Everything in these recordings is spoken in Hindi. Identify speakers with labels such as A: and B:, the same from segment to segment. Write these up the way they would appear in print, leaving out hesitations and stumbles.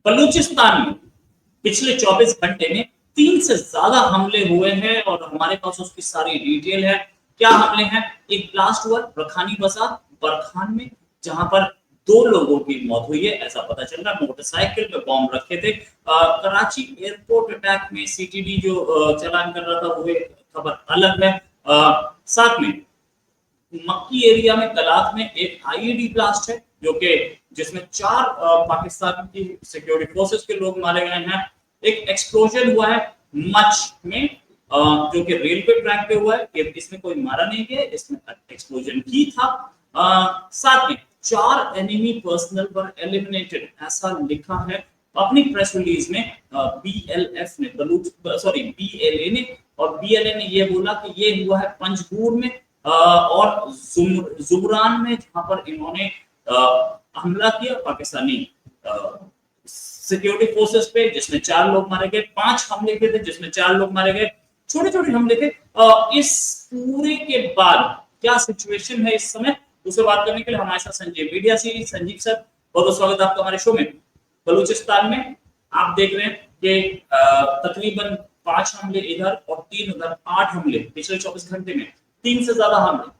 A: बलूचिस्तान में पिछले 24 घंटे में 3 से ज्यादा हमले हुए हैं और हमारे पास उसकी सारी डिटेल है। क्या हमले हैं? एक ब्लास्ट हुआ रखानी बाजार बरखान में, जहां पर 2 लोगों की मौत हुई है, ऐसा पता चल रहा है। मोटरसाइकिल पे बॉम्ब रखे थे। कराची एयरपोर्ट अटैक में सीटीडी जो चालान कर रहा था, वो खबर अलग है। साथ में मक्की एरिया में कलात में एक आईईडी ब्लास्ट है, जो कि जिसमें 4 पाकिस्तान की सिक्योरिटी फोर्सेस के लोग मारे गए हैं। एक एक्सप्लोजन हुआ है मच में, जो कि रेलवे ट्रैक पे हुआ है। इसमें कोई मारा नहीं गया, इसमें एक्सप्लोजन ही था। साथ में 4 एनिमी पर्सनल पर एलिमिनेटेड, ऐसा लिखा है अपनी प्रेस रिलीज में। बीएलएफ ने बीएलए ने, और बीएलए ने ये बोला कि ये हुआ है पंजगूर में और जुबरान में, जहां पर इन्होंने हमला किया पाकिस्तानी सिक्योरिटी फोर्सेस पे, जिसमें 4 लोग मारे गए। 5 हमले किए थे जिसमें 4 लोग मारे गए। छोटे छोटे हमले थे। इस पूरे के बाद क्या सिचुएशन है इस समय, उससे बात करने के लिए हमारे साथ संजीव मीडिया से संजीव सर, बहुत बहुत स्वागत है आपका हमारे शो में। बलूचिस्तान में आप देख रहे हैं कि तकरीबन 5 हमले इधर और 3 उधर, 8 हमले पिछले 24 घंटे में, 3 से ज्यादा हमले।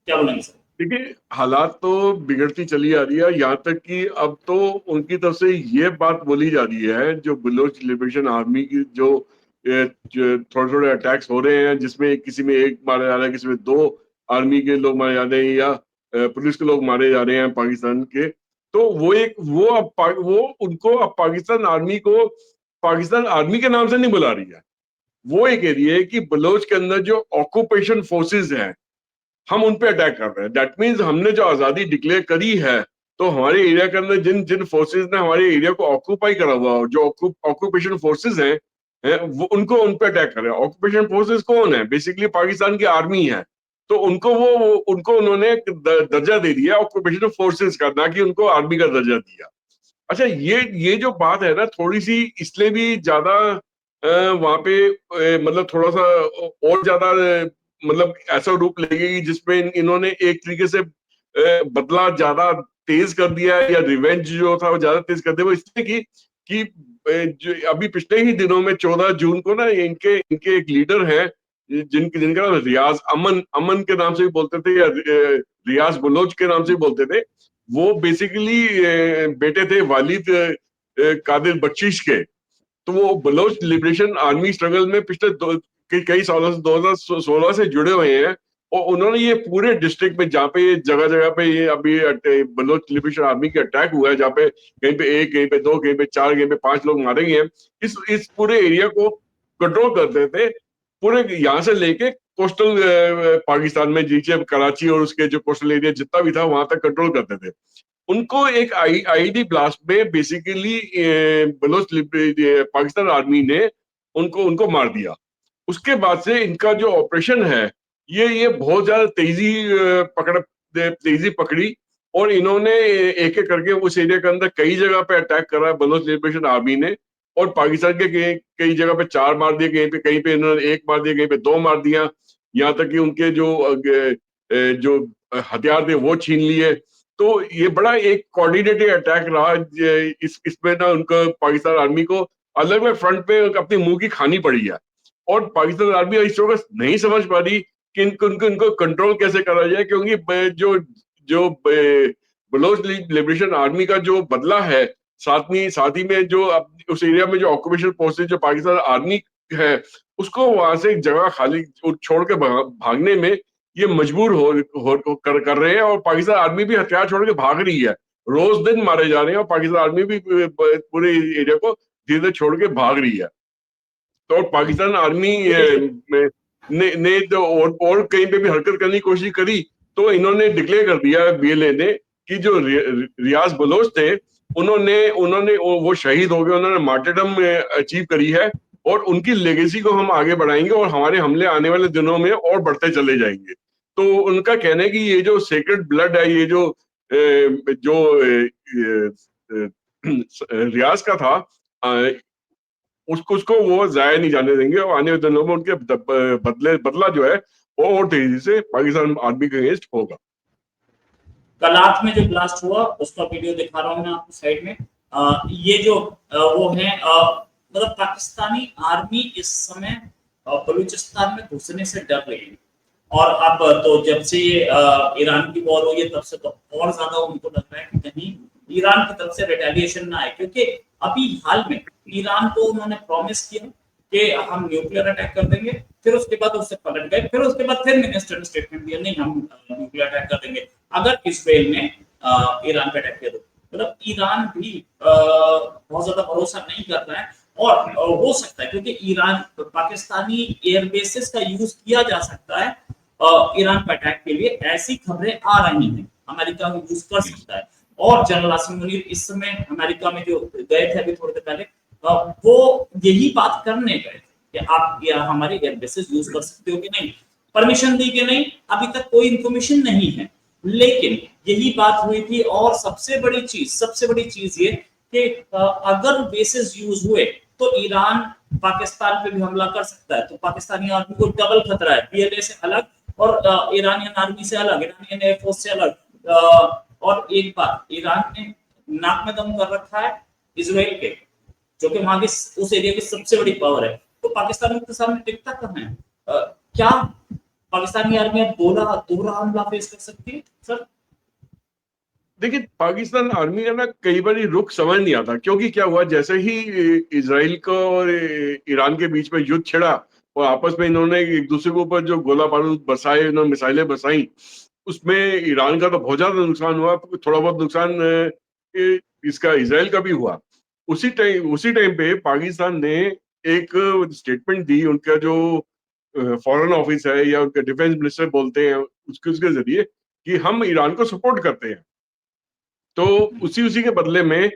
A: क्या बोलेंगे सर?
B: देखिए, हालात तो बिगड़ती चली आ रही है, यहाँ तक कि अब तो उनकी तरफ से ये बात बोली जा रही है, जो बलोच लिबरेशन आर्मी की जो थोड़े थोड़े अटैक्स हो रहे हैं, जिसमें किसी में 1 मारा जा रहा है, किसी में 2 आर्मी के लोग मारे जा रहे हैं, या पुलिस के लोग मारे जा रहे हैं पाकिस्तान के। तो वो उनको अब पाकिस्तान आर्मी को पाकिस्तान आर्मी के नाम से नहीं बुला रही है। वो एक एरिया है कि बलोच के अंदर जो ऑक्यूपेशन फोर्सेज हैं, हम उन पे अटैक कर रहे हैं। दैट मीन्स हमने जो आजादी डिक्लेयर करी है, तो हमारे एरिया के अंदर जिन जिन फोर्सेज ने हमारे एरिया को ऑक्यूपाई करा हुआ, जो ऑक्यूपेशन फोर्सेज हैं, वो उनको उन पे अटैक कर रहे हैं। ऑक्यूपेशन फोर्सेज कौन है? बेसिकली पाकिस्तान की आर्मी है। तो उनको उन्होंने दर्जा दे दिया ऑक्यूपेशन फोर्सेज का, ना कि उनको आर्मी का दर्जा दिया। अच्छा, ये जो बात है ना, थोड़ी सी इसलिए भी ज्यादा वहां पे मतलब थोड़ा सा और ज्यादा मतलब ऐसा रूप लेगी, जिसमें इन्होंने एक तरीके से बदला ज्यादा तेज कर दिया है, या रिवेंज जो था वो ज्यादा तेज कर दिया। वो इसलिए कि जो अभी पिछले ही दिनों में 14 जून को ना, इनके एक लीडर हैं, जिनका नाम रियाज अमन के नाम से भी बोलते थे, या रियाज बलोच के नाम से भी बोलते थे। वो बेसिकली बेटे थे वालिद कादिर बख्शीश के। तो वो बलोच लिबरेशन आर्मी स्ट्रगल में पिछले कई सालों से 2016 से जुड़े हुए हैं। और उन्होंने ये पूरे डिस्ट्रिक्ट में, जहाँ पे ये जगह जगह पे ये अभी बलोच लिबरेशन आर्मी के अटैक हुआ है, जहाँ पे कहीं पे 1, कहीं पे 2, कहीं पे 4, कहीं पे 5 लोग मारे गए हैं, इस पूरे एरिया को कंट्रोल करते थे। पूरे यहाँ से लेके कोस्टल पाकिस्तान में, नीचे कराची और उसके जो कोस्टल एरिया जितना भी था, वहां तक कंट्रोल करते थे। उनको एक आईडी ब्लास्ट में बेसिकली बलोच पाकिस्तान आर्मी ने उनको मार दिया। उसके बाद से इनका जो ऑपरेशन है, ये बहुत ज्यादा तेजी पकड़ी, और इन्होंने एक एक करके उस एरिया के अंदर कई जगह पे अटैक करा है बलोच लिबरेशन आर्मी ने। और पाकिस्तान के कई जगह पे 4 मार दिए, कहीं पे इन्होंने 1 मार दिया, कहीं पे 2 मार दिया। यहाँ तक कि उनके जो हथियार थे वो छीन लिए। तो ये बड़ा एक कोऑर्डिनेटेड अटैक रहा। इसमें ना उनको पाकिस्तान आर्मी को अलग अलग फ्रंट पे अपनी मुंह की खानी पड़ी है। और पाकिस्तान आर्मी इस वक्त नहीं समझ पा रही कि इनको कंट्रोल कैसे करा जाए, क्योंकि जो जो बलोच लिबरेशन आर्मी का जो बदला है, साथ ही में जो उस एरिया में जो ऑक्यूपेशन फोर्सेज जो पाकिस्तान आर्मी है, उसको वहां से एक जगह खाली छोड़ के भागने में ये मजबूर कर रहे हैं। और पाकिस्तान आर्मी भी हथियार छोड़ के भाग रही है। रोज दिन मारे जा रहे हैं, और पाकिस्तान आर्मी भी पूरे एरिया को धीरे धीरे छोड़ के भाग रही है। तो पाकिस्तान आर्मी ने तो और कहीं पे भी हरकत करने की कोशिश करी, तो इन्होंने डिक्लेयर कर दिया बीएलए ने कि जो रियाज बलोच थे, उन्होंने वो शहीद हो गए, उन्होंने मार्टरडम अचीव करी है। और उनकी लेगेसी को हम आगे बढ़ाएंगे, और हमारे हमले आने वाले दिनों में और बढ़ते चले जाएंगे। तो उनका कहना है कि ये जो सेक्रेड ब्लड है, ये जो रियाज का था, उसको वो जाया नहीं जाने देंगे। और आने वाले दिनों में उनके बदला जो है वो और तेजी से पाकिस्तान आर्मी के अगेंस्ट होगा।
A: कलात में जो ब्लास्ट हुआ उसका वीडियो दिखा रहा हूं मैं आपको साइड में। ये जो वो है मतलब पाकिस्तानी आर्मी इस समय बलूचिस्तान में घुसने से डर रही है। और अब तो जब से ये ईरान की वॉर हुई है तब से तो और ज्यादा उनको लग रहा है कि कहीं ईरान की तरफ से रिटेलिएशन ना आए, क्योंकि अभी हाल में ईरान को उन्होंने प्रॉमिस किया कि हम न्यूक्लियर अटैक कर देंगे, फिर उसके बाद उससे पलट गए, फिर उसके बाद फिर मिनिस्टर ने स्टेटमेंट दिया नहीं हम न्यूक्लियर अटैक कर देंगे अगर इसराइल ने ईरान पे अटैक किया तो। मतलब ईरान भी बहुत ज्यादा भरोसा नहीं कर रहा है, और हो सकता है क्योंकि ईरान पाकिस्तानी एयरबेसेस का यूज किया जा सकता है ईरान पर अटैक के लिए, ऐसी खबरें आ रही हैं, अमेरिका यूज कर सकता है। और जनरल आसिम मुनीर इस समय अमेरिका में जो गए थे अभी थोड़ी देर पहले, वो यही बात करने गए थे कि आप हमारे एयरबेसेस यूज कर सकते हो कि नहीं, परमिशन दी कि नहीं अभी तक कोई इंफॉर्मेशन नहीं है, लेकिन यही बात हुई थी। और सबसे बड़ी चीज ये कि अगर बेसिस यूज हुए तो ईरान पाकिस्तान पे भी हमला कर सकता है, तो पाकिस्तानी आर्मी को डबल खतरा है, पीएलए से अलग और ईरानियन आर्मी से अलग, ईरानियन एयरफोर्स से अलग। और एक बात, ईरान ने नाक में दम कर रखा है इजराइल के, जो कि वहां की उस एरिया की सबसे बड़ी पावर है, तो पाकिस्तान के सामने टिकता कहाँ है? क्या पाकिस्तानी आर्मी अब दोहरा हमला फेस कर सकती है सर?
B: देखिए, पाकिस्तान आर्मी का ना कई बार रुख समझ नहीं आता, क्योंकि क्या हुआ, जैसे ही इजराइल को और ईरान के बीच में युद्ध छिड़ा और आपस में इन्होंने एक दूसरे के ऊपर जो गोला बारूद बरसाए, इन्होंने मिसाइलें बरसाई, उसमें ईरान का तो बहुत ज्यादा नुकसान हुआ, थोड़ा बहुत नुकसान इसका इजराइल का भी हुआ। उसी टाइम पे पाकिस्तान ने एक स्टेटमेंट दी, उनका जो फॉरेन ऑफिस है या उनका डिफेंस मिनिस्टर बोलते हैं उसके जरिए कि हम ईरान को सपोर्ट करते हैं। तो उसी के बदले में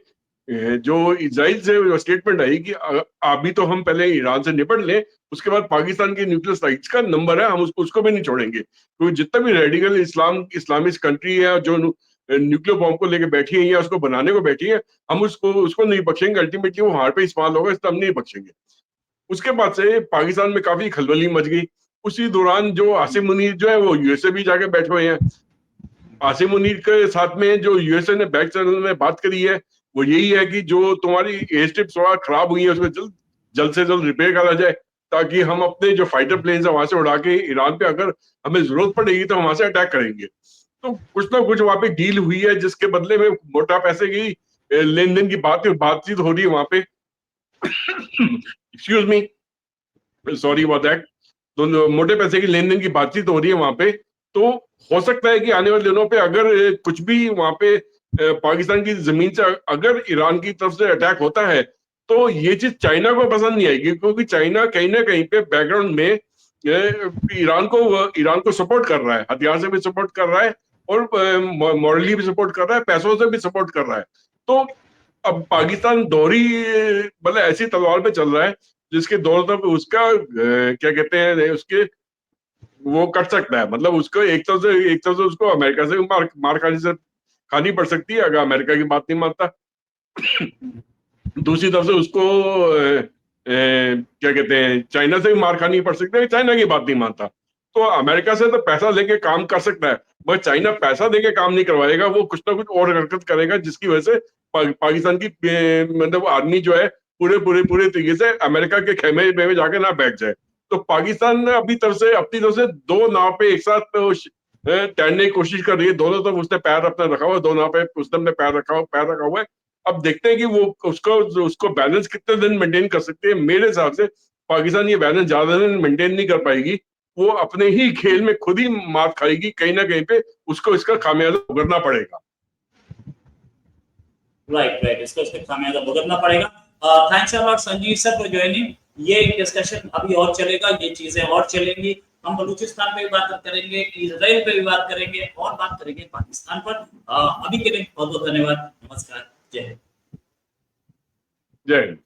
B: जो इजराइल से स्टेटमेंट आई कि अभी तो हम पहले ईरान से निपट लें, उसके बाद पाकिस्तान के न्यूक्लियर साइट्स का नंबर है, हम उसको भी नहीं छोड़ेंगे, क्योंकि जितना भी रेडिकल इस्लामिस्ट कंट्री है जो न्यूक्लियर बॉम्ब को लेकर बैठी है या उसको बनाने को बैठी है, हम उसको नहीं बख्शेंगे। अल्टीमेटली वो वहां पे इस्तेमाल होगा, इसलिए हम नहीं बख्शेंगे। उसके बाद से पाकिस्तान में काफी खलबली मच गई। उसी दौरान जो आसिम मुनीर जो है वो यूएसए भी जाके बैठे हुए हैं। आसिम मुनीर के साथ में जो यूएसए ने बैक चैनल में बात करी है वो यही है कि जो तुम्हारी एयर स्ट्रिप थोड़ा खराब हुई है उसको जल्द से जल्द रिपेयर करा जाए, ताकि हम अपने जो फाइटर प्लेन है वहां से उड़ा के ईरान पे अगर हमें जरूरत पड़ेगी तो हम वहां से अटैक करेंगे। तो कुछ ना कुछ वहां पे डील हुई है, जिसके बदले में मोटा पैसे की लेन देन की बातचीत हो रही है वहां पे। Excuse me, sorry about that. तो मोटे पैसे की लेन देन की बातचीत हो रही है वहां पे। तो हो सकता है कि आने वाले दिनों पे अगर कुछ भी वहां पे पाकिस्तान की जमीन से अगर ईरान की तरफ से अटैक होता है तो ये चीज चाइना को पसंद नहीं आएगी, क्योंकि चाइना कहीं ना कहीं पे बैकग्राउंड में ईरान को सपोर्ट कर रहा है, हथियार से भी सपोर्ट कर रहा है और मॉरली भी सपोर्ट कर रहा है, पैसों से भी सपोर्ट कर रहा है। तो अब पाकिस्तान दोहरी मतलब ऐसी तलवार पे चल रहा है जिसके दोनों तरफ उसका क्या कहते हैं उसके वो कट सकता है। मतलब उसको एक तरफ से उसको अमेरिका से भी मार खानी पड़ सकती है अगर अमेरिका की बात नहीं मानता। दूसरी तरफ से उसको क्या कहते हैं चाइना से भी मार खानी पड़ सकती है, चाइना की बात नहीं मानता। तो अमेरिका से तो पैसा लेके काम कर सकता है, मगर चाइना पैसा देके काम नहीं करवाएगा, वो कुछ ना कुछ और हरकत करेगा जिसकी वजह से पाकिस्तान की मतलब आर्मी जो है पूरे तरीके से अमेरिका के खेमे में जाके ना बैठ जाए। तो पाकिस्तान ने अपनी तरफ से दो नाव पे एक साथ तैरने की कोशिश कर रही है। दोनों तरफ उसने पैर अपना रखा हुआ है, दो नाव पे उसने अपने पैर रखा हुआ है। अब देखते हैं कि वो उसको बैलेंस कितने दिन मेंटेन कर सकते हैं। मेरे हिसाब से पाकिस्तान ये बैलेंस ज्यादा दिन मेंटेन नहीं कर पाएगी, वो अपने ही खेल में खुद ही मात खाएगी, कहीं ना कहीं पे उसको इसका खामियाजा भुगतना पड़ेगा।
A: राइट, इसको खामियाजा भुगतना पड़ेगा। Thanks a lot Sanjeev sir for joining. ये डिस्कशन अभी और चलेगा, ये चीजें और चलेंगी। हम बलूचिस्तान पे भी बात करेंगे, इजराइल पे भी बात करेंगे और बात करेंगे पाकिस्तान पर। अभी के लिए बहुत बहुत धन्यवाद। नमस्कार, जय हिंद।
B: जय हिंद।